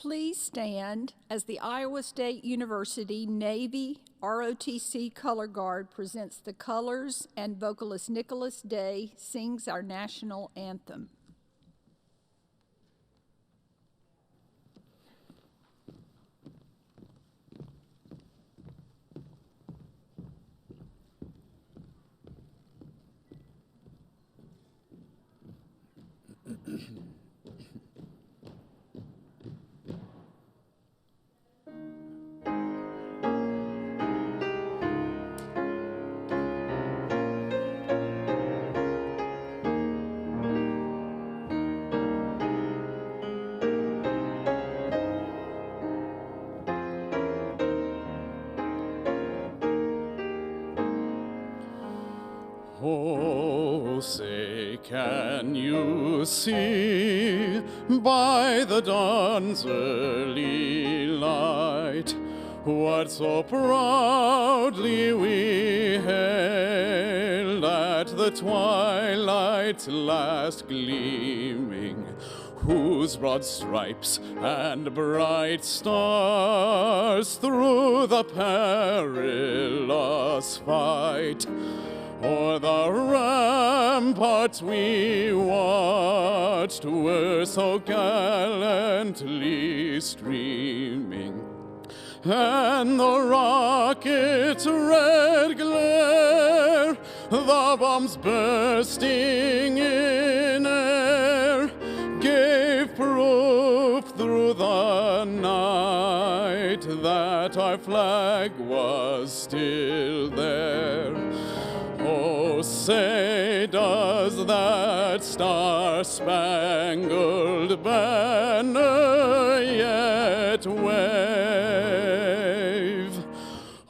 Please stand as the Iowa State University Navy ROTC Color Guard presents the colors and vocalist Nicholas Day sings our national anthem. Oh, say, can you see by the dawn's early light what so proudly we hailed at the twilight's last gleaming, whose broad stripes and bright stars through the perilous fight o'er the ramparts we watched were so gallantly streaming, and the rocket's red glare, the bombs bursting in air, gave proof through the night that our flag was still there. Oh, say, does that star-spangled banner yet wave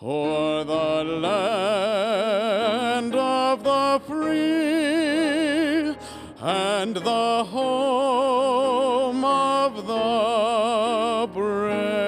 o'er the land of the free and the home of the brave?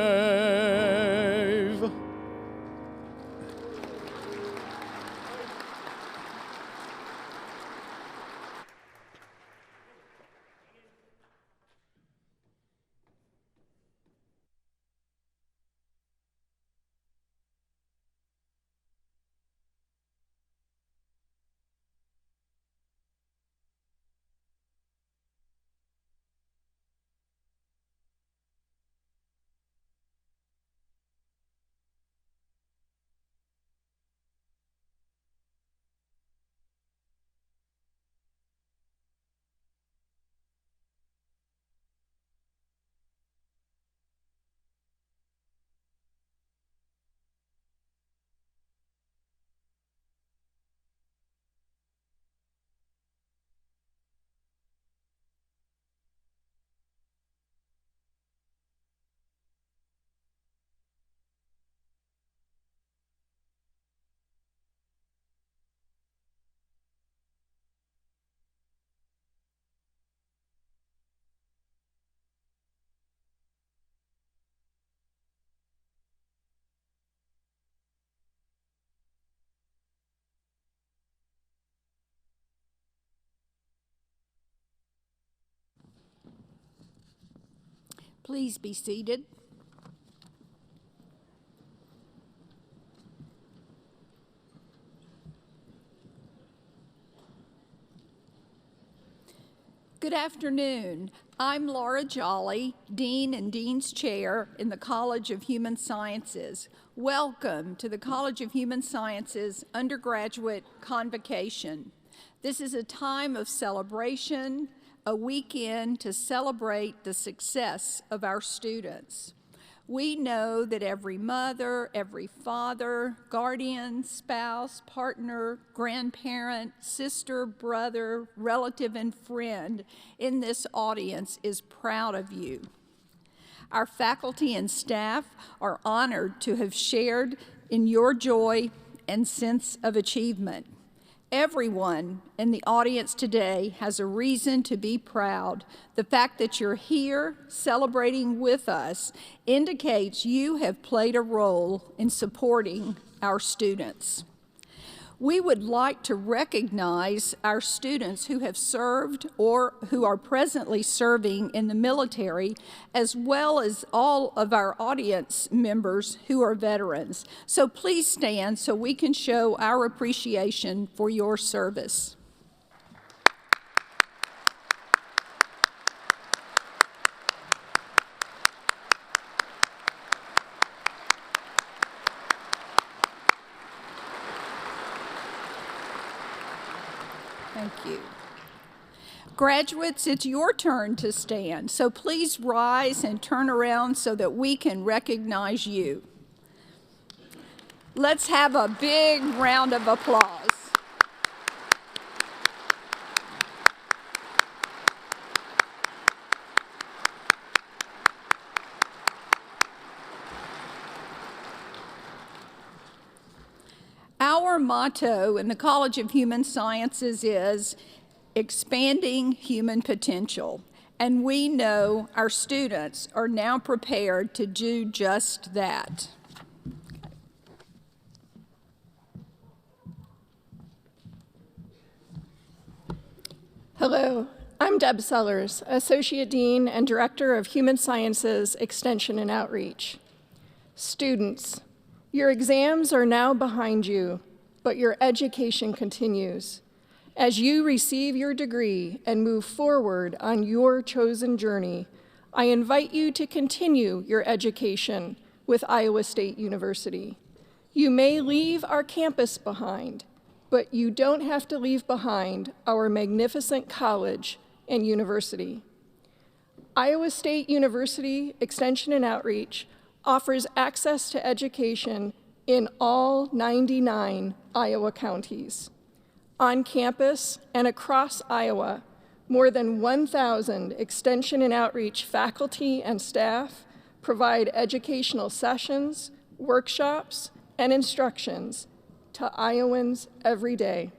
Please be seated. Good afternoon. I'm Laura Jolly, Dean and Dean's Chair in the College of Human Sciences. Welcome to the College of Human Sciences undergraduate convocation. This is a time of celebration, a weekend to celebrate the success of our students. We know that every mother, every father, guardian, spouse, partner, grandparent, sister, brother, relative, and friend in this audience is proud of you. Our faculty and staff are honored to have shared in your joy and sense of achievement. Everyone in the audience today has a reason to be proud. The fact that you're here celebrating with us indicates you have played a role in supporting our students. We would like to recognize our students who have served or who are presently serving in the military, as well as all of our audience members who are veterans. So please stand so we can show our appreciation for your service. Thank you. Graduates, it's your turn to stand, so please rise and turn around so that we can recognize you. Let's have a big round of applause. Our motto in the College of Human Sciences is expanding human potential, and we know our students are now prepared to do just that. Hello, I'm Deb Sellers, Associate Dean and Director of Human Sciences Extension and Outreach. Students, your exams are now behind you, but your education continues. As you receive your degree and move forward on your chosen journey, I invite you to continue your education with Iowa State University. You may leave our campus behind, but you don't have to leave behind our magnificent college and university. Iowa State University Extension and Outreach offers access to education in all 99 Iowa counties. On campus and across Iowa, more than 1,000 Extension and Outreach faculty and staff provide educational sessions, workshops, and instructions to Iowans every day.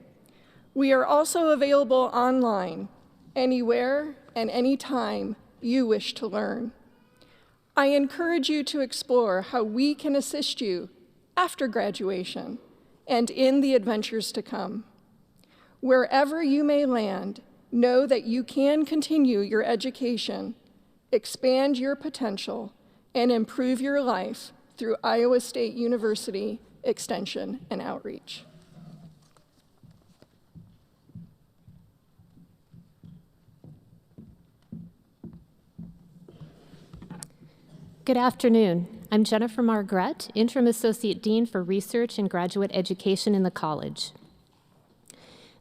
We are also available online, anywhere and anytime you wish to learn. I encourage you to explore how we can assist you after graduation and in the adventures to come. Wherever you may land, know that you can continue your education, expand your potential, and improve your life through Iowa State University Extension and Outreach. Good afternoon. I'm Jennifer Margret, Interim Associate Dean for Research and Graduate Education in the college.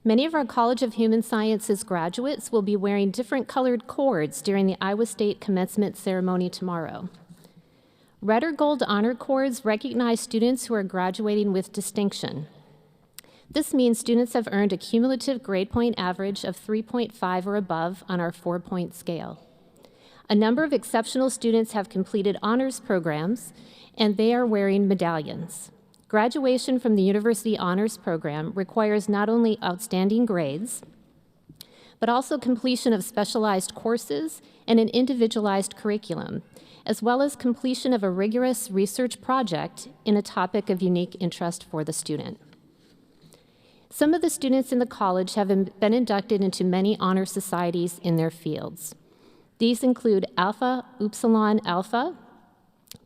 Many of our College of Human Sciences graduates will be wearing different colored cords during the Iowa State commencement ceremony tomorrow. Red or gold honor cords recognize students who are graduating with distinction. This means students have earned a cumulative grade point average of 3.5 or above on our 4-point scale. A number of exceptional students have completed honors programs, and they are wearing medallions. Graduation from the University Honors Program requires not only outstanding grades, but also completion of specialized courses and an individualized curriculum, as well as completion of a rigorous research project in a topic of unique interest for the student. Some of the students in the college have been inducted into many honor societies in their fields. These include Alpha Upsilon Alpha,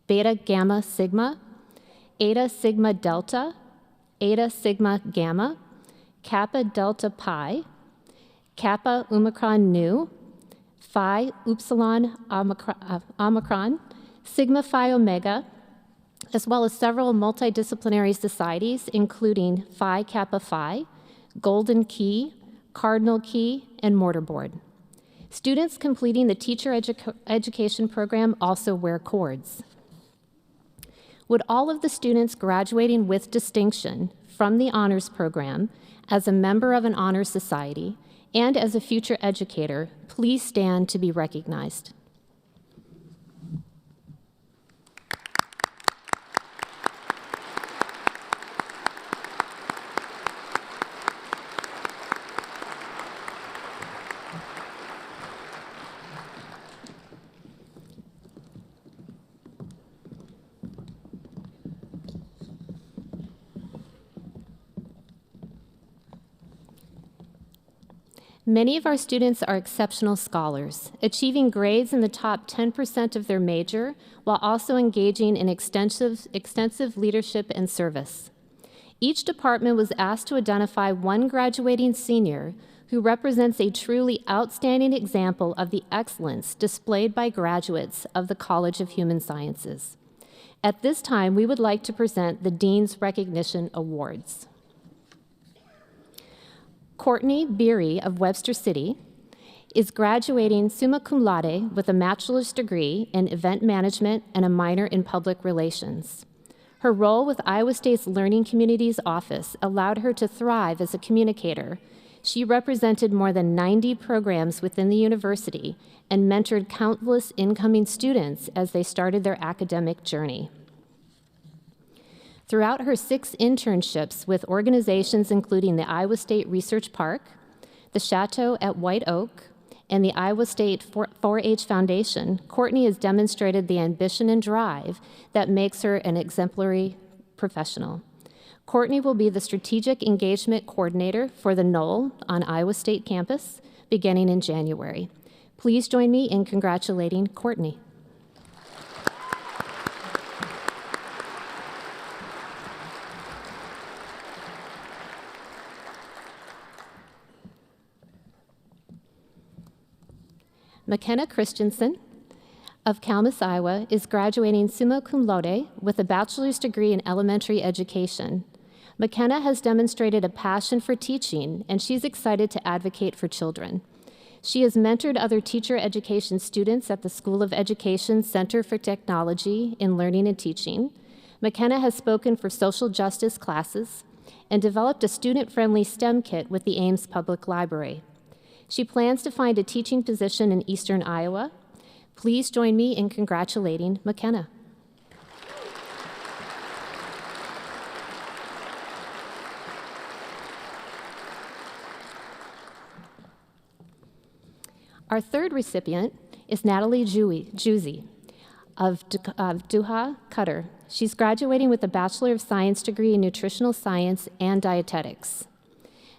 Beta Gamma Sigma, Eta Sigma Delta, Eta Sigma Gamma, Kappa Delta Pi, Kappa Omicron Nu, Phi Upsilon Omicron, Sigma Phi Omega, as well as several multidisciplinary societies, including Phi Kappa Phi, Golden Key, Cardinal Key, and Mortarboard. Students completing the teacher education program also wear cords. Would all of the students graduating with distinction from the honors program as a member of an honor society and as a future educator please stand to be recognized? Many of our students are exceptional scholars, achieving grades in the top 10% of their major while also engaging in extensive leadership and service. Each department was asked to identify one graduating senior who represents a truly outstanding example of the excellence displayed by graduates of the College of Human Sciences. At this time, we would like to present the Dean's Recognition Awards. Courtney Beery of Webster City is graduating summa cum laude with a bachelor's degree in event management and a minor in public relations. Her role with Iowa State's Learning Communities Office allowed her to thrive as a communicator. She represented more than 90 programs within the university and mentored countless incoming students as they started their academic journey. Throughout her 6 internships with organizations including the Iowa State Research Park, the Chateau at White Oak, and the Iowa State 4-H Foundation, Courtney has demonstrated the ambition and drive that makes her an exemplary professional. Courtney will be the Strategic Engagement Coordinator for the Knoll on Iowa State campus beginning in January. Please join me in congratulating Courtney. McKenna Christensen of Kalmus, Iowa, is graduating summa cum laude with a bachelor's degree in elementary education. McKenna has demonstrated a passion for teaching, and she's excited to advocate for children. She has mentored other teacher education students at the School of Education Center for Technology in Learning and Teaching. McKenna has spoken for social justice classes and developed a student-friendly STEM kit with the Ames Public Library. She plans to find a teaching position in Eastern Iowa. Please join me in congratulating McKenna. Our third recipient is Natalie Juzzi of Duha, Qatar. She's graduating with a Bachelor of Science degree in Nutritional Science and Dietetics.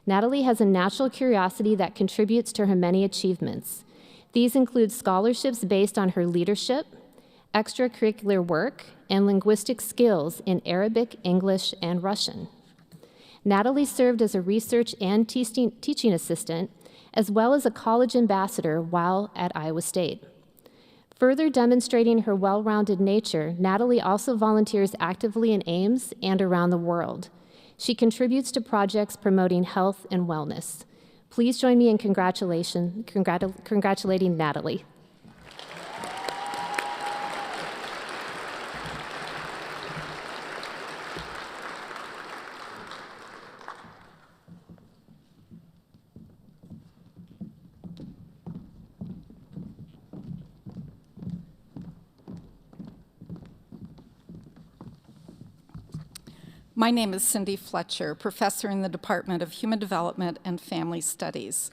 Natalie has a natural curiosity that contributes to her many achievements. These include scholarships based on her leadership, extracurricular work, and linguistic skills in Arabic, English, and Russian. Natalie served as a research and teaching assistant, as well as a college ambassador while at Iowa State. Further demonstrating her well-rounded nature, Natalie also volunteers actively in Ames and around the world. She contributes to projects promoting health and wellness. Please join me in congratulating Natalie. My name is Cindy Fletcher, professor in the Department of Human Development and Family Studies.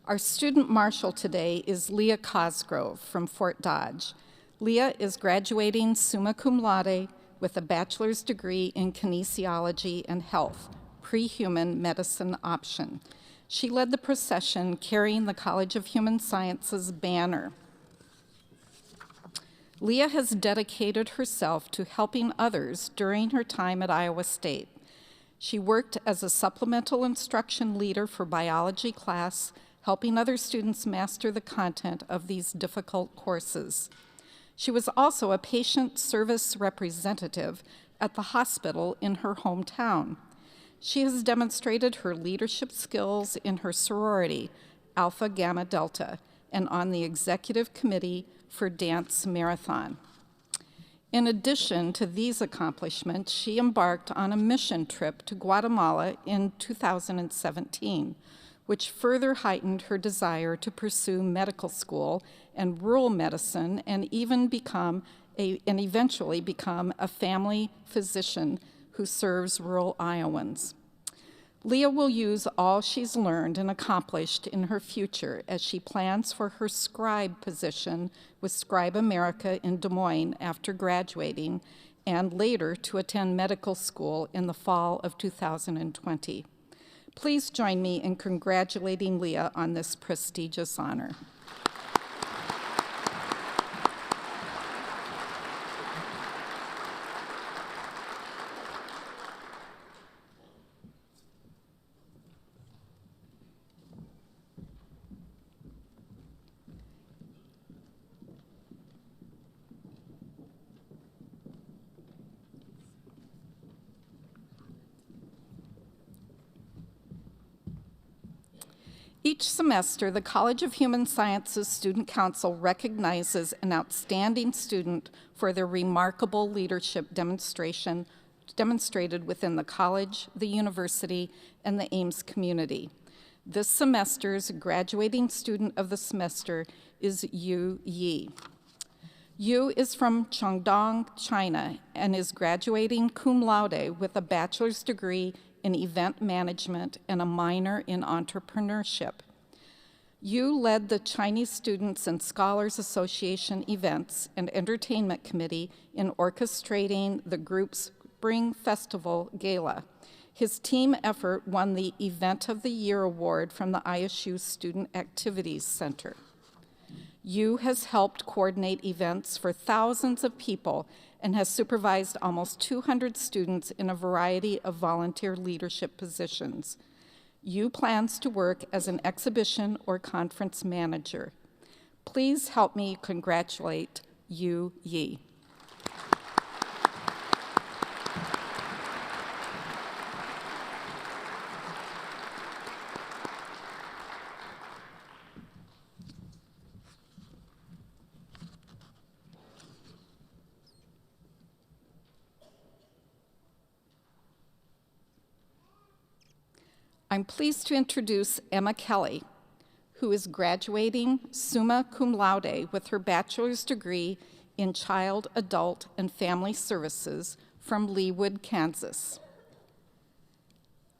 Our student marshal today is Leah Cosgrove from Fort Dodge. Leah is graduating summa cum laude with a bachelor's degree in kinesiology and health, pre-human medicine option. She led the procession carrying the College of Human Sciences banner. Leah has dedicated herself to helping others during her time at Iowa State. She worked as a supplemental instruction leader for biology class, helping other students master the content of these difficult courses. She was also a patient service representative at the hospital in her hometown. She has demonstrated her leadership skills in her sorority, Alpha Gamma Delta, and on the executive committee for Dance Marathon. In addition to these accomplishments, she embarked on a mission trip to Guatemala in 2017, which further heightened her desire to pursue medical school and rural medicine and eventually become a family physician who serves rural Iowans. Leah will use all she's learned and accomplished in her future as she plans for her scribe position with Scribe America in Des Moines after graduating, and later to attend medical school in the fall of 2020. Please join me in congratulating Leah on this prestigious honor. Each semester, the College of Human Sciences Student Council recognizes an outstanding student for their remarkable leadership demonstrated within the college, the university, and the Ames community. This semester's graduating student of the semester is Yu Yi. Yu is from Guangdong, China, and is graduating cum laude with a bachelor's degree in event management and a minor in entrepreneurship. Yu led the Chinese Students and Scholars Association Events and Entertainment Committee in orchestrating the group's Spring Festival Gala. His team effort won the Event of the Year award from the ISU Student Activities Center. Yu has helped coordinate events for thousands of people and has supervised almost 200 students in a variety of volunteer leadership positions. Yu plans to work as an exhibition or conference manager. Please help me congratulate Yu Yi. I'm pleased to introduce Emma Kelly, who is graduating summa cum laude with her bachelor's degree in Child, Adult, and Family Services from Leawood, Kansas.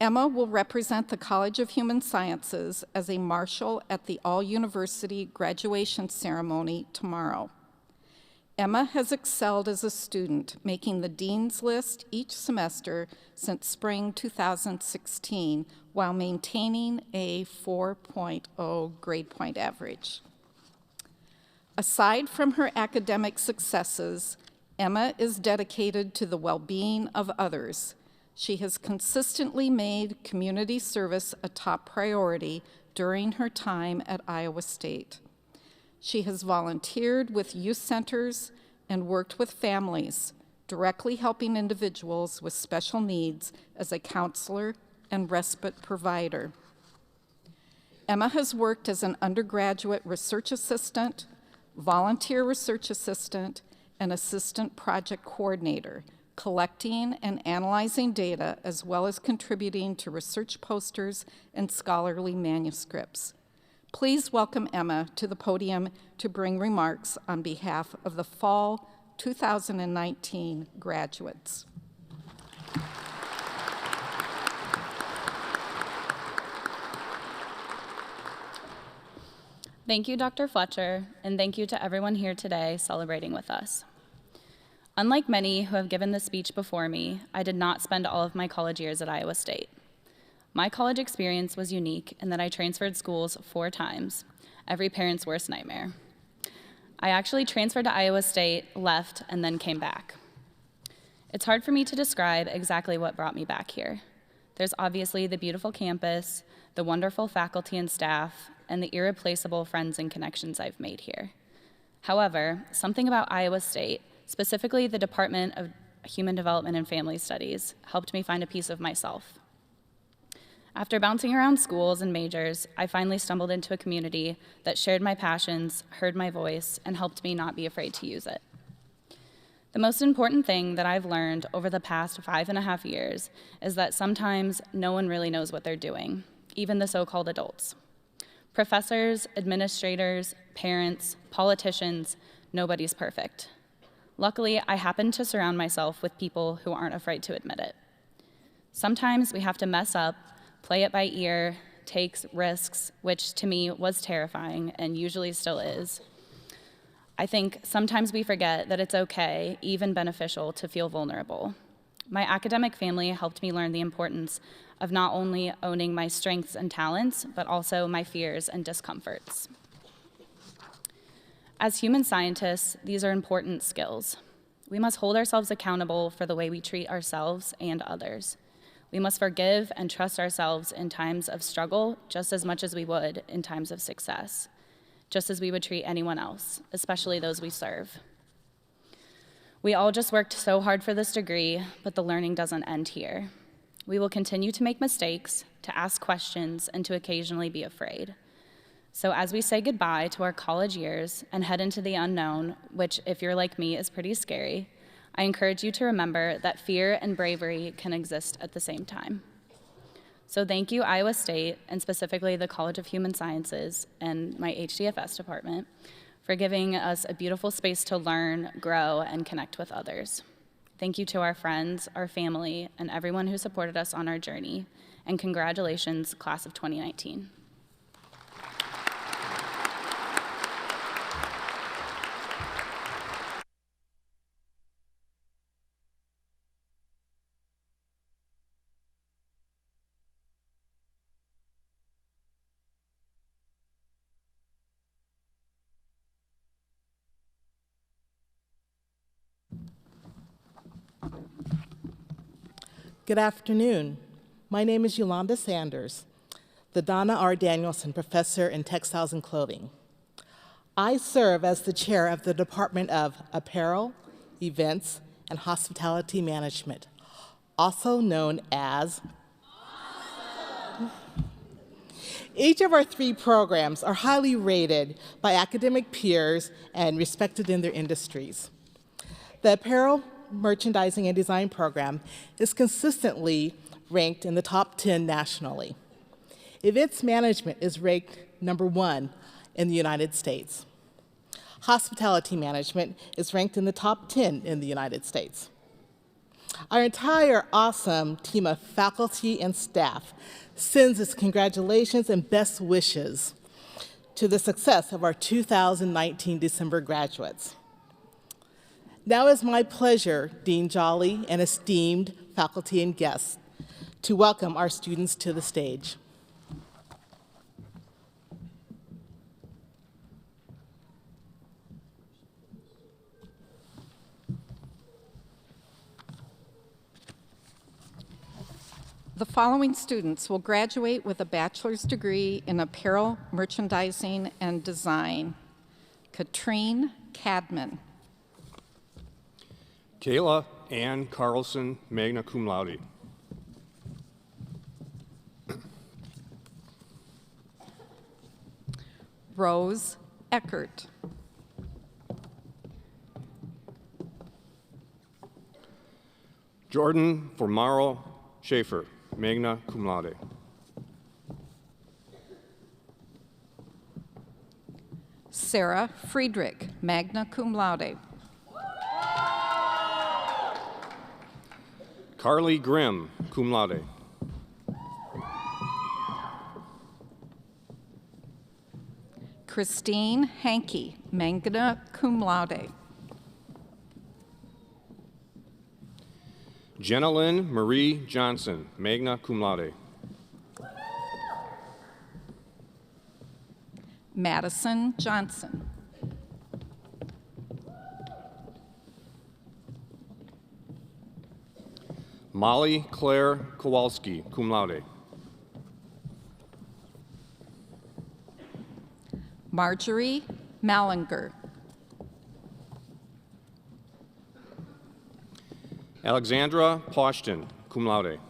Emma will represent the College of Human Sciences as a marshal at the all-university graduation ceremony tomorrow. Emma has excelled as a student, making the Dean's List each semester since spring 2016, while maintaining a 4.0 grade point average. Aside from her academic successes, Emma is dedicated to the well-being of others. She has consistently made community service a top priority during her time at Iowa State. She has volunteered with youth centers and worked with families, directly helping individuals with special needs as a counselor and respite provider. Emma has worked as an undergraduate research assistant, volunteer research assistant, and assistant project coordinator, collecting and analyzing data as well as contributing to research posters and scholarly manuscripts. Please welcome Emma to the podium to bring remarks on behalf of the fall 2019 graduates. Thank you, Dr. Fletcher, and thank you to everyone here today celebrating with us. Unlike many who have given this speech before me, I did not spend all of my college years at Iowa State. My college experience was unique in that I transferred schools 4 times, every parent's worst nightmare. I actually transferred to Iowa State, left, and then came back. It's hard for me to describe exactly what brought me back here. There's obviously the beautiful campus, the wonderful faculty and staff, and the irreplaceable friends and connections I've made here. However, something about Iowa State, specifically the Department of Human Development and Family Studies, helped me find a piece of myself. After bouncing around schools and majors, I finally stumbled into a community that shared my passions, heard my voice, and helped me not be afraid to use it. The most important thing that I've learned over the past 5.5 years is that sometimes no one really knows what they're doing, even the so-called adults. Professors, administrators, parents, politicians, nobody's perfect. Luckily, I happen to surround myself with people who aren't afraid to admit it. Sometimes we have to mess up, play it by ear, take risks, which to me was terrifying and usually still is. I think sometimes we forget that it's okay, even beneficial, to feel vulnerable. My academic family helped me learn the importance of not only owning my strengths and talents, but also my fears and discomforts. As human scientists, these are important skills. We must hold ourselves accountable for the way we treat ourselves and others. We must forgive and trust ourselves in times of struggle just as much as we would in times of success, just as we would treat anyone else, especially those we serve. We all just worked so hard for this degree, but the learning doesn't end here. We will continue to make mistakes, to ask questions, and to occasionally be afraid. So as we say goodbye to our college years and head into the unknown, which, if you're like me, is pretty scary, I encourage you to remember that fear and bravery can exist at the same time. So thank you, Iowa State, and specifically the College of Human Sciences and my HDFS department, for giving us a beautiful space to learn, grow, and connect with others. Thank you to our friends, our family, and everyone who supported us on our journey, and congratulations, class of 2019. Good afternoon. My name is Yolanda Sanders, the Donna R. Danielson Professor in Textiles and Clothing. I serve as the chair of the Department of Apparel, Events, and Hospitality Management, also known as Awesome. Each of our 3 programs are highly rated by academic peers and respected in their industries. The Apparel, Merchandising and Design program is consistently ranked in the top 10 nationally. Events management is ranked #1 in the United States. Hospitality management is ranked in the top 10 in the United States. Our entire awesome team of faculty and staff sends its congratulations and best wishes to the success of our 2019 December graduates. Now it's my pleasure, Dean Jolly and esteemed faculty and guests, to welcome our students to the stage. The following students will graduate with a bachelor's degree in apparel, merchandising, and design. Katrine Cadman. Kayla Ann Carlson, magna cum laude. Rose Eckert. Jordan Formaro Schaefer, magna cum laude. Sarah Friedrich, magna cum laude. Carly Grimm, cum laude. Christine Hankey, magna cum laude. Jenalyn Marie Johnson, magna cum laude. Madison Johnson. Molly Claire Kowalski, cum laude. Marjorie Mallinger. Alexandra Paushton, cum laude.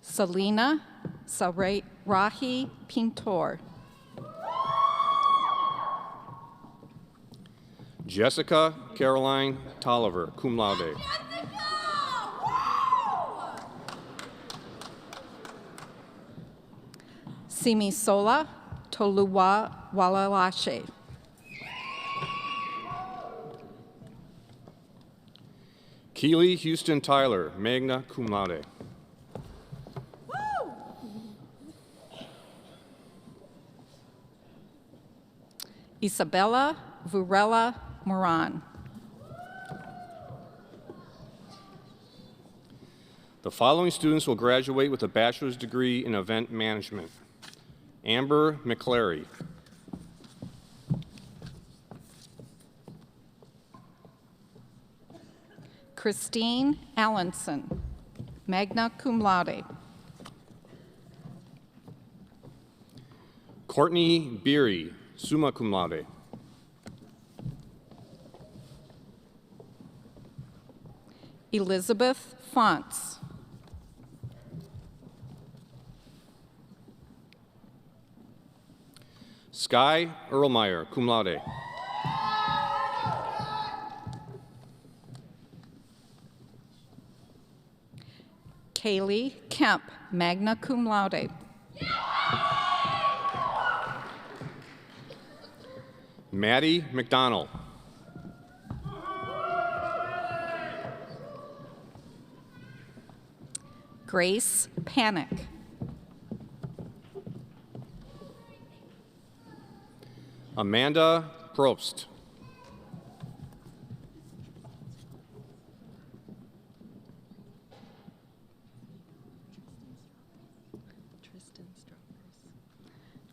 Selena Sarahi Pintor. Jessica Caroline Tolliver, cum laude. Simisola Toluwa Walalashe. Keely Houston Tyler, magna cum laude. Isabella Vurella Moran. The following students will graduate with a bachelor's degree in event management. Amber McClary. Christine Allenson, magna cum laude. Courtney Beery, summa cum laude. Elizabeth Fonts. Sky Erlmeyer, cum laude. Kaylee Kemp, magna cum laude. Maddie McDonald. Grace Panic. Amanda Probst.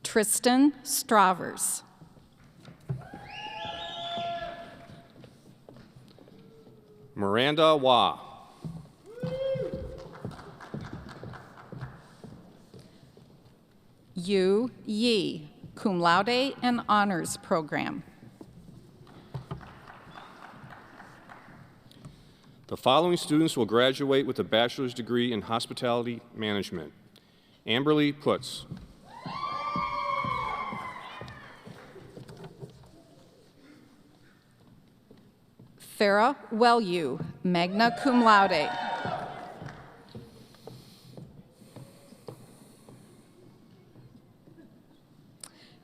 Tristan Stravers. Miranda Wah. Yu Yi, cum laude and honors program. The following students will graduate with a bachelor's degree in hospitality management. Amberly Putz. Farah Wellew, magna cum laude.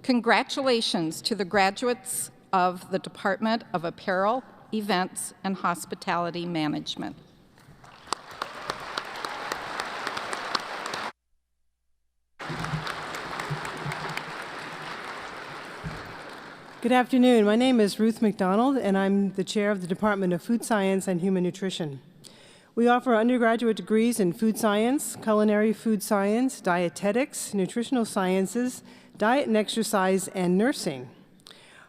Congratulations to the graduates of the Department of Apparel, Events, and Hospitality Management. Good afternoon. My name is Ruth McDonald, and I'm the chair of the Department of Food Science and Human Nutrition. We offer undergraduate degrees in food science, culinary food science, dietetics, nutritional sciences, diet and exercise, and nursing.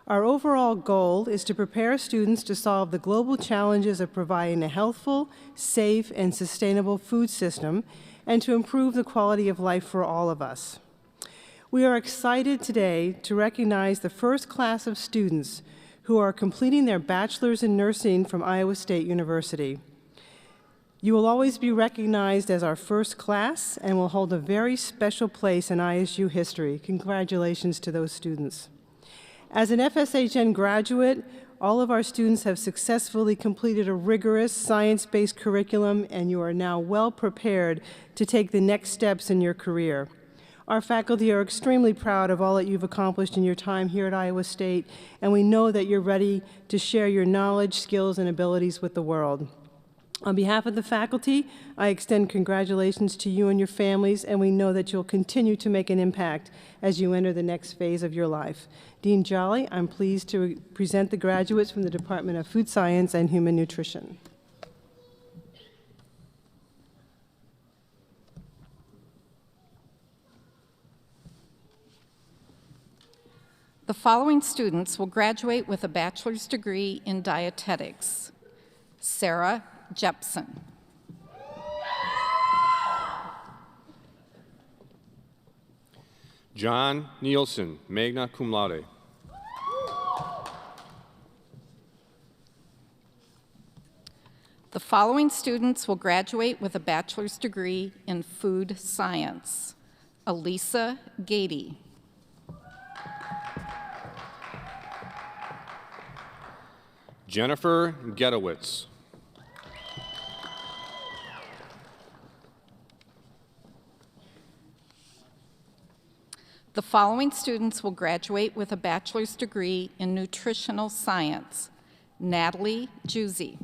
Our overall goal is to prepare students to solve the global challenges of providing a healthful, safe, and sustainable food system, and to improve the quality of life for all of us. We are excited today to recognize the first class of students who are completing their bachelor's in nursing from Iowa State University. You will always be recognized as our first class and will hold a very special place in ISU history. Congratulations to those students. As an FSHN graduate, all of our students have successfully completed a rigorous science-based curriculum, and you are now well prepared to take the next steps in your career. Our faculty are extremely proud of all that you've accomplished in your time here at Iowa State, and we know that you're ready to share your knowledge, skills, and abilities with the world. On behalf of the faculty, I extend congratulations to you and your families, and we know that you'll continue to make an impact as you enter the next phase of your life. Dean Jolly, I'm pleased to present the graduates from the Department of Food Science and Human Nutrition. The following students will graduate with a bachelor's degree in dietetics. Sarah Jepson. John Nielsen, magna cum laude. The following students will graduate with a bachelor's degree in food science. Elisa Gady. Jennifer Gedowitz. The following students will graduate with a bachelor's degree in nutritional science. Natalie Juzy.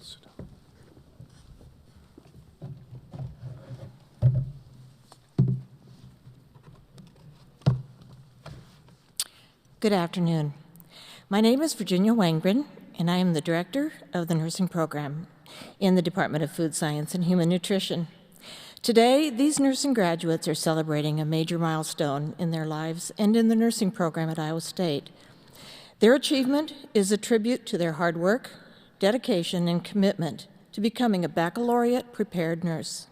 Sit down. Good afternoon. My name is Virginia Wangbrin, and I am the director of the nursing program in the Department of Food Science and Human Nutrition. Today, these nursing graduates are celebrating a major milestone in their lives and in the nursing program at Iowa State. Their achievement is a tribute to their hard work, dedication, and commitment to becoming a baccalaureate-prepared nurse.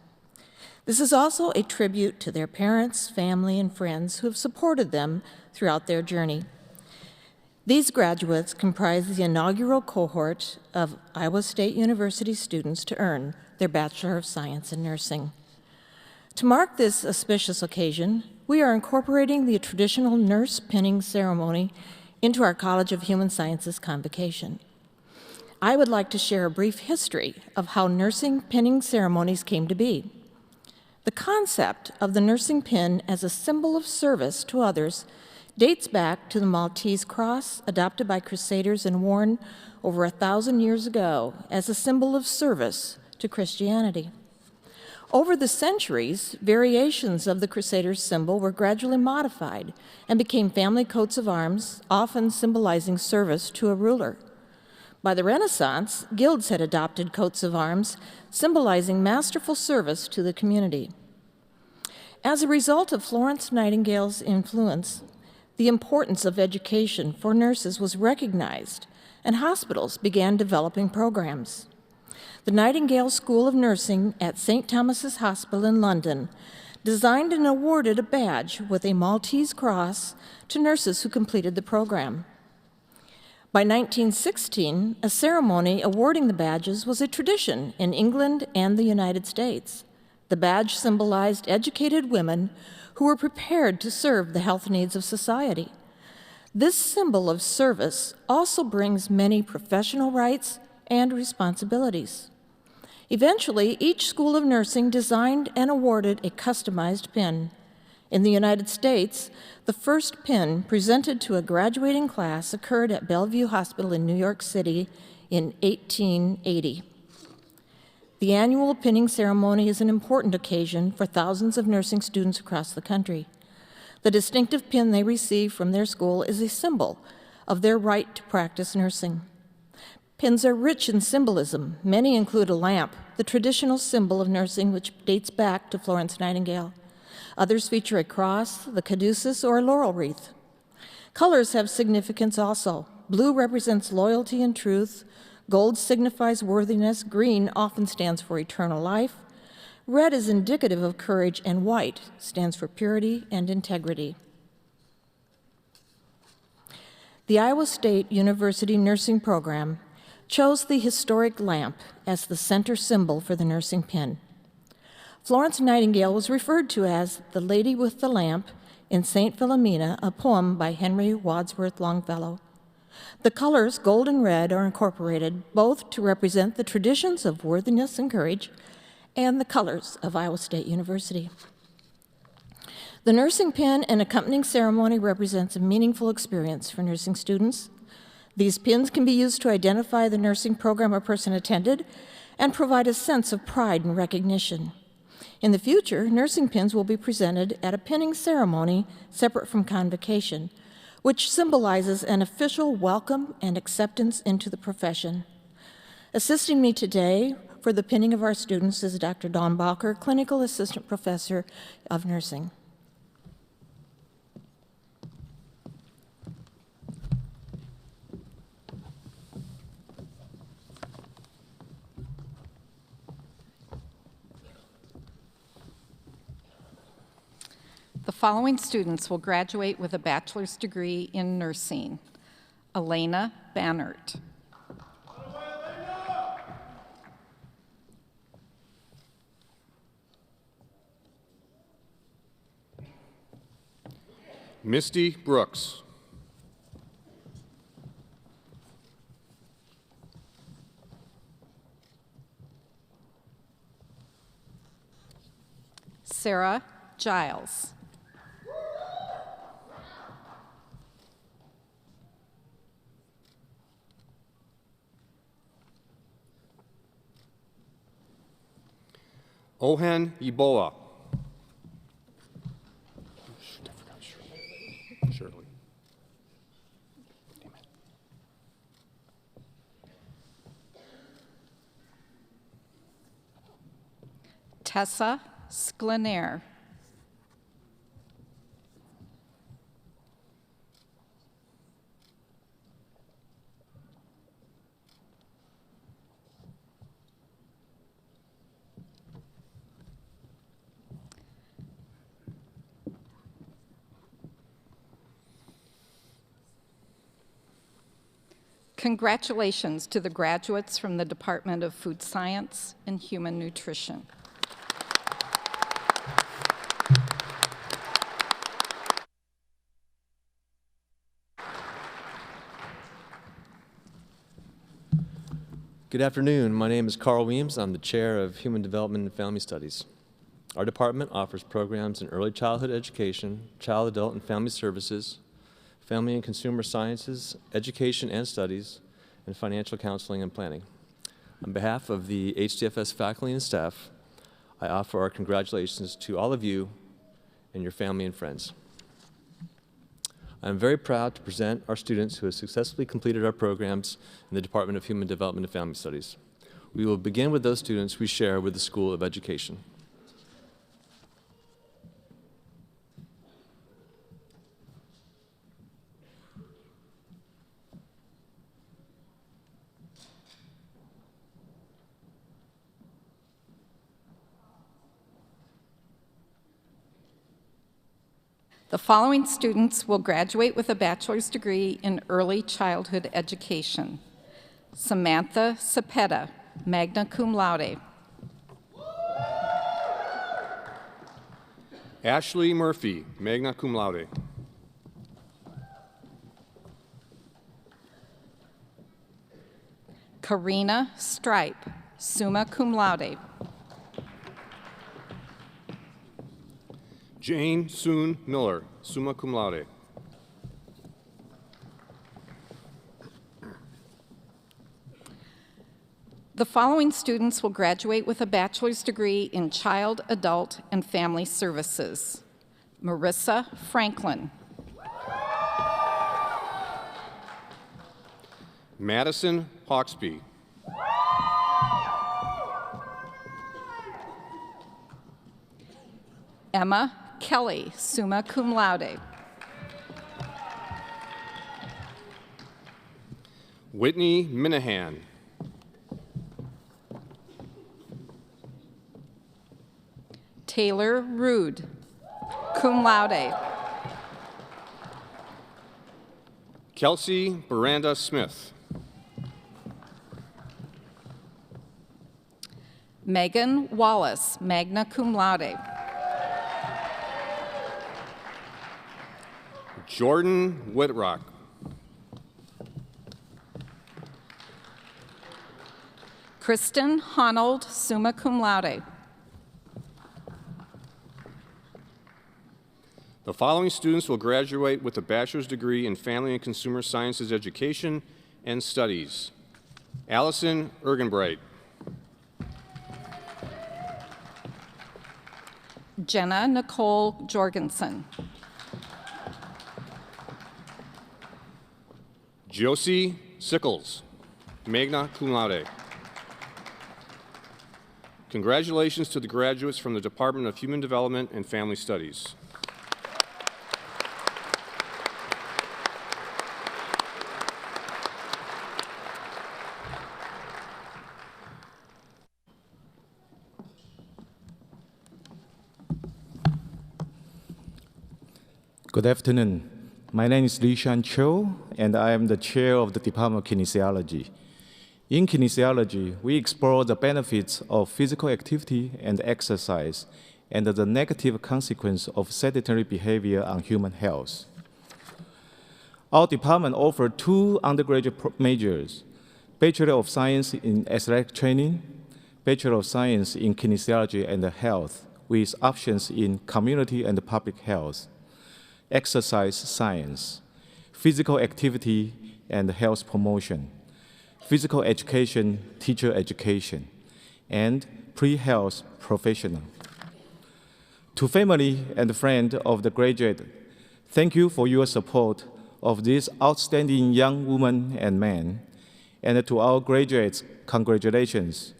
This is also a tribute to their parents, family, and friends who have supported them throughout their journey. These graduates comprise the inaugural cohort of Iowa State University students to earn their Bachelor of Science in Nursing. To mark this auspicious occasion, we are incorporating the traditional nurse pinning ceremony into our College of Human Sciences Convocation. I would like to share a brief history of how nursing pinning ceremonies came to be. The concept of the nursing pin as a symbol of service to others dates back to the Maltese cross adopted by Crusaders and worn over 1,000 years ago as a symbol of service to Christianity. Over the centuries, variations of the Crusaders' symbol were gradually modified and became family coats of arms, often symbolizing service to a ruler. By the Renaissance, guilds had adopted coats of arms, symbolizing masterful service to the community. As a result of Florence Nightingale's influence, the importance of education for nurses was recognized, and hospitals began developing programs. The Nightingale School of Nursing at St. Thomas's Hospital in London designed and awarded a badge with a Maltese cross to nurses who completed the program. By 1916, a ceremony awarding the badges was a tradition in England and the United States. The badge symbolized educated women who were prepared to serve the health needs of society. This symbol of service also brings many professional rights and responsibilities. Eventually, each school of nursing designed and awarded a customized pin. In the United States, the first pin presented to a graduating class occurred at Bellevue Hospital in New York City in 1880. The annual pinning ceremony is an important occasion for thousands of nursing students across the country. The distinctive pin they receive from their school is a symbol of their right to practice nursing. Pins are rich in symbolism. Many include a lamp, the traditional symbol of nursing which dates back to Florence Nightingale. Others feature a cross, the caduceus, or a laurel wreath. Colors have significance also. Blue represents loyalty and truth. Gold signifies worthiness. Green often stands for eternal life. Red is indicative of courage, and white stands for purity and integrity. The Iowa State University Nursing Program chose the historic lamp as the center symbol for the nursing pin. Florence Nightingale was referred to as the Lady with the Lamp in St. Philomena, a poem by Henry Wadsworth Longfellow. The colors gold and red are incorporated both to represent the traditions of worthiness and courage and the colors of Iowa State University. The nursing pin and accompanying ceremony represents a meaningful experience for nursing students. These pins can be used to identify the nursing program a person attended and provide a sense of pride and recognition. In the future, nursing pins will be presented at a pinning ceremony separate from convocation, which symbolizes an official welcome and acceptance into the profession. Assisting me today for the pinning of our students is Dr. Dawn Balker, Clinical Assistant Professor of Nursing. The following students will graduate with a bachelor's degree in nursing. Elena Bannert. Misty Brooks. Sarah Giles. Ohen Yeboah. Shirley. Tessa Sklenair. Congratulations to the graduates from the Department of Food Science and Human Nutrition. Good afternoon. My name is Carl Weems. I'm the Chair of Human Development and Family Studies. Our department offers programs in early childhood education, child, adult, and family services, family and consumer sciences, education and studies, and financial counseling and planning. On behalf of the HDFS faculty and staff, I offer our congratulations to all of you and your family and friends. I'm very proud to present our students who have successfully completed our programs in the Department of Human Development and Family Studies. We will begin with those students we share with the School of Education. The following students will graduate with a bachelor's degree in early childhood education. Samantha Cepeda, magna cum laude. Ashley Murphy, magna cum laude. Karina Stripe, summa cum laude. Jane Soon Miller, summa cum laude. The following students will graduate with a bachelor's degree in child, adult, and family services. Marissa Franklin. Madison Hawksby. Emma Kelly, summa cum laude. Whitney Minahan. Taylor Rude, cum laude. Kelsey Miranda Smith. Megan Wallace, magna cum laude. Jordan Whitrock. Kristen Honold, summa cum laude. The following students will graduate with a bachelor's degree in Family and Consumer Sciences Education and Studies. Allison Ergenbright. Jenna Nicole Jorgensen. Josie Sickles, magna cum laude. Congratulations to the graduates from the Department of Human Development and Family Studies. Good afternoon. My name is Li-Shan Cho, and I am the chair of the Department of Kinesiology. In kinesiology, we explore the benefits of physical activity and exercise and the negative consequence of sedentary behavior on human health. Our department offers 2 undergraduate majors, Bachelor of Science in Athletic Training, Bachelor of Science in Kinesiology and Health, with options in Community and Public Health, Exercise Science, Physical Activity and Health Promotion, Physical Education, Teacher Education, and pre-health professional. To family and friends of the graduate, thank you for your support of these outstanding young women and men. And to our graduates, congratulations.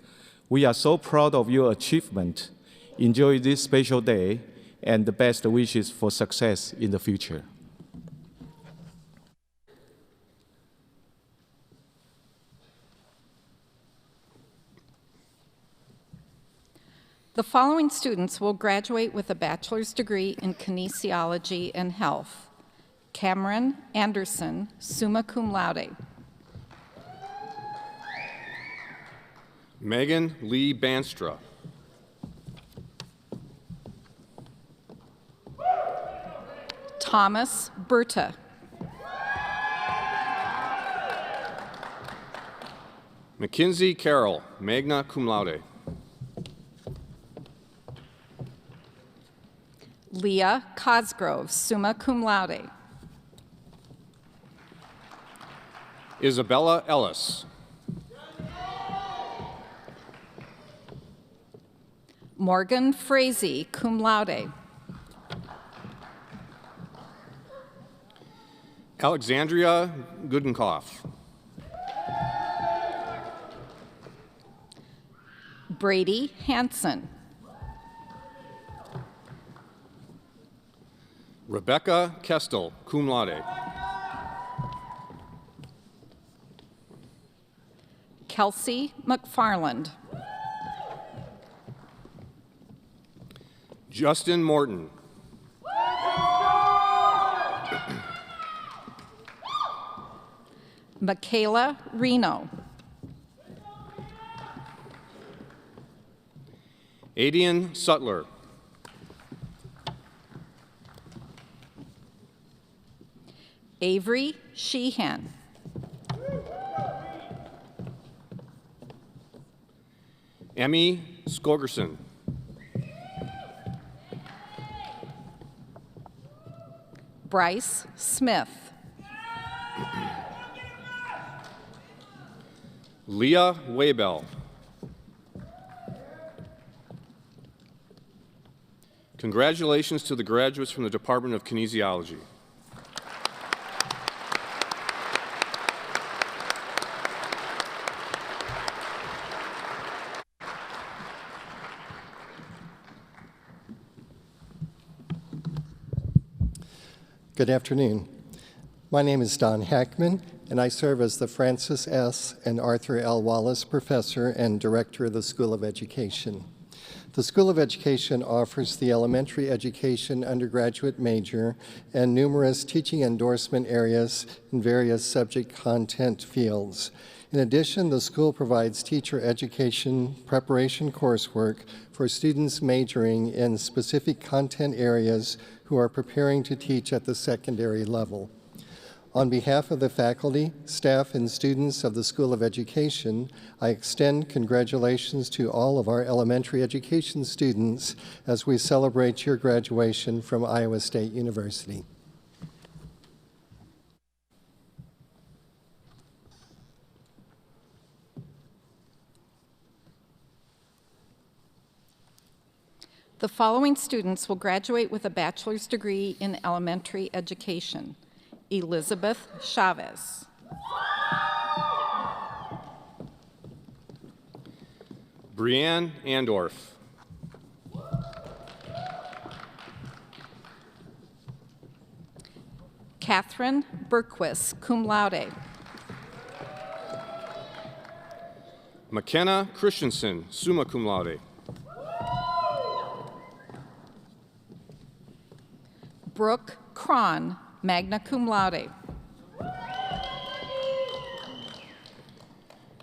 We are so proud of your achievement. Enjoy this special day and the best wishes for success in the future. The following students will graduate with a bachelor's degree in kinesiology and health. Cameron Anderson, summa cum laude. Megan Lee Banstra. Thomas Berta. Mackenzie Carroll, magna cum laude. Leah Cosgrove, summa cum laude. Isabella Ellis. Morgan Frazee, cum laude. Alexandria Gudenkoff. Brady Hanson. Rebecca Kestel, cum laude. Kelsey McFarland. Justin Morton. Michaela Reno. Adian Sutler. Avery Sheehan. Emmy Skogerson. Bryce Smith. Leah Waybell. Congratulations to the graduates from the Department of Kinesiology. Good afternoon. My name is Don Hackman, and I serve as the Francis S. and Arthur L. Wallace Professor and Director of the School of Education. The School of Education offers the elementary education undergraduate major and numerous teaching endorsement areas in various subject content fields. In addition, the school provides teacher education preparation coursework for students majoring in specific content areas who are preparing to teach at the secondary level. On behalf of the faculty, staff, and students of the School of Education, I extend congratulations to all of our elementary education students as we celebrate your graduation from Iowa State University. The following students will graduate with a bachelor's degree in elementary education. Elizabeth Chavez. Brianne Andorf. Catherine Berquist, cum laude. McKenna Christensen, summa cum laude. Brooke Cron, magna cum laude.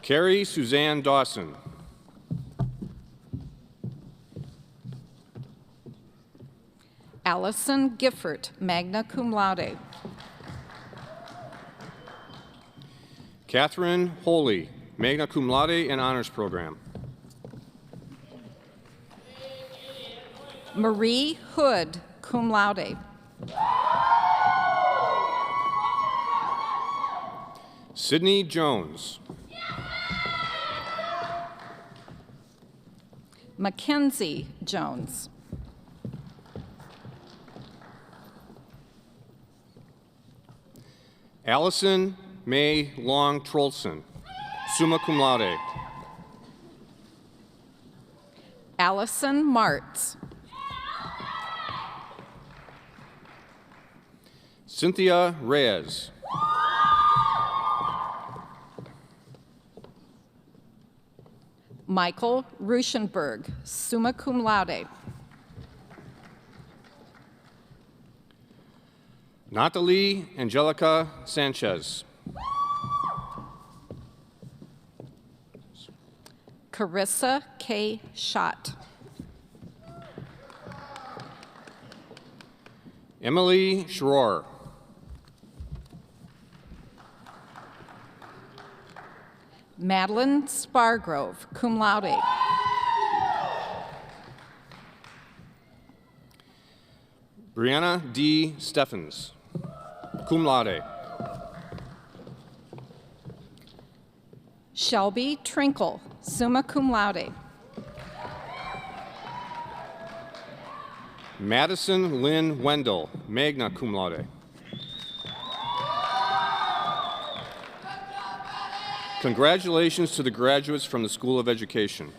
Carrie Suzanne Dawson. Allison Gifford, magna cum laude. Catherine Holy, magna cum laude and honors program. Marie Hood, cum laude. Sydney Jones. Mackenzie Jones. Allison May Long Trolson, summa cum laude. Allison Martz. Cynthia Reyes. Michael Ruschenberg, summa cum laude. Natalie Angelica Sanchez. Carissa K. Schott. Emily Schroer. Madeline Spargrove, cum laude. Brianna D. Steffens, cum laude. Shelby Trinkle, summa cum laude. Madison Lynn Wendell, magna cum laude. Congratulations to the graduates from the School of Education.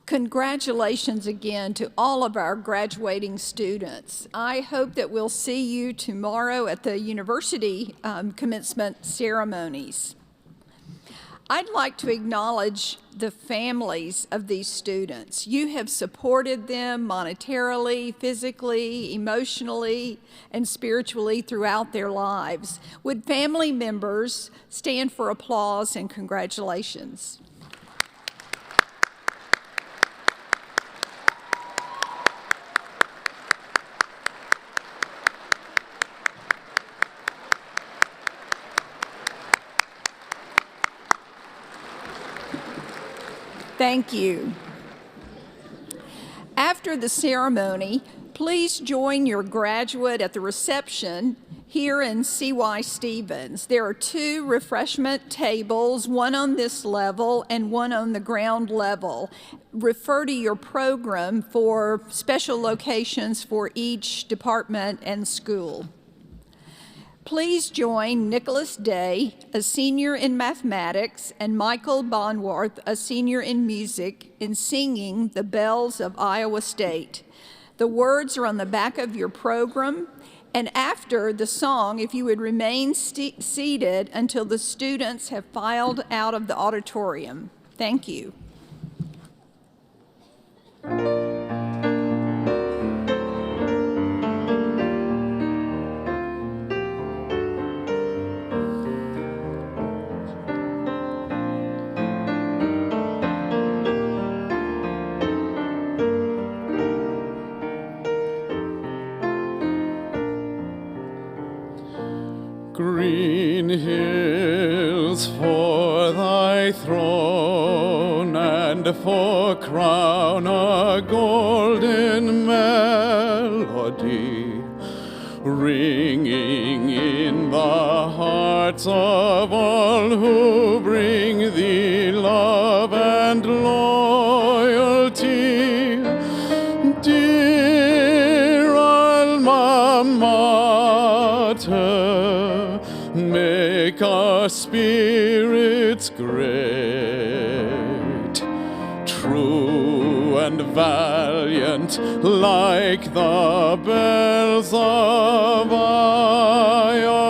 Congratulations again to all of our graduating students. I hope that we'll see you tomorrow at the university commencement ceremonies. I'd like to acknowledge the families of these students. You have supported them monetarily, physically, emotionally, and spiritually throughout their lives. Would family members stand for applause and congratulations? Thank you. After the ceremony, please join your graduate at the reception here in C.Y. Stevens. There are 2 refreshment tables, one on this level and one on the ground level. Refer to your program for special locations for each department and school. Please join Nicholas Day, a senior in mathematics, and Michael Bonworth, a senior in music, in singing The Bells of Iowa State. The words are on the back of your program, and after the song, if you would remain seated until the students have filed out of the auditorium. Thank you. Green hills for thy throne, and for crown a golden melody, ringing in the hearts of all who bring thee love and loyalty. Dear alma mater, make our spirits great, true and valiant, like the bells of Iowa.